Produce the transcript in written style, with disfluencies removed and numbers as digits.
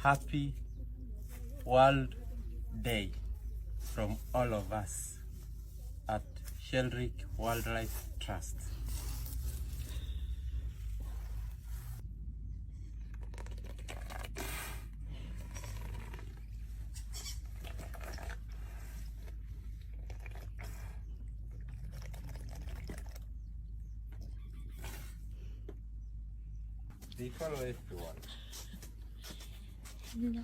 happy World Day from all of us at Shelrick Wildlife Trust. They follow everyone. No.